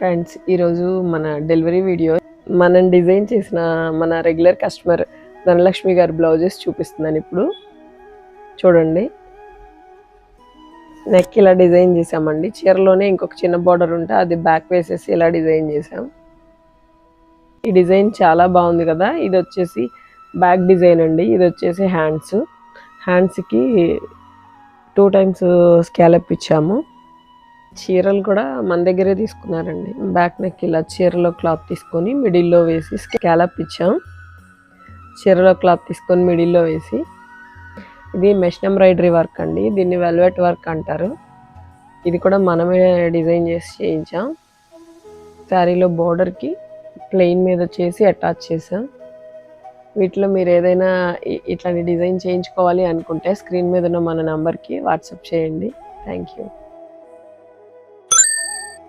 Friends, ఈరోజు మన delivery video మనం డిజైన్ చేసిన మన రెగ్యులర్ కస్టమర్ ధనలక్ష్మి గారి బ్లౌజెస్ చూపిస్తున్నాను. ఇప్పుడు చూడండి, నెక్ ఇలా డిజైన్ చేసామండి. చీరలోనే ఇంకొక చిన్న బార్డర్ ఉంటే అది బ్యాక్ వేసేసి ఇలా డిజైన్ చేసాం. ఈ డిజైన్ చాలా బాగుంది కదా. ఇది వచ్చేసి బ్యాక్ డిజైన్ అండి. ఇది వచ్చేసి హ్యాండ్స్కి 2 times స్కాలప్ ఇచ్చాము. చీరలు కూడా మన దగ్గరే తీసుకున్నారండి. బ్యాక్ నెక్ ఇలా చీరలో క్లాత్ తీసుకొని మిడిల్లో వేసి స్కాలప్ ఇచ్చాం. చీరలో క్లాత్ తీసుకొని మిడిల్లో వేసి, ఇది మెషిన్ ఎంబ్రాయిడరీ వర్క్ అండి. దీన్ని వెల్వెట్ వర్క్ అంటారు. ఇది కూడా మనమే డిజైన్ చేసి చేయించాం. శారీలో బోర్డర్కి ప్లెయిన్ మీద చేసి అటాచ్ చేసాం. వీటిలో మీరు ఏదైనా ఇట్లాంటి డిజైన్ చేయించుకోవాలి అనుకుంటే స్క్రీన్ మీద ఉన్న మన నంబర్కి వాట్సాప్ చేయండి. Thank you.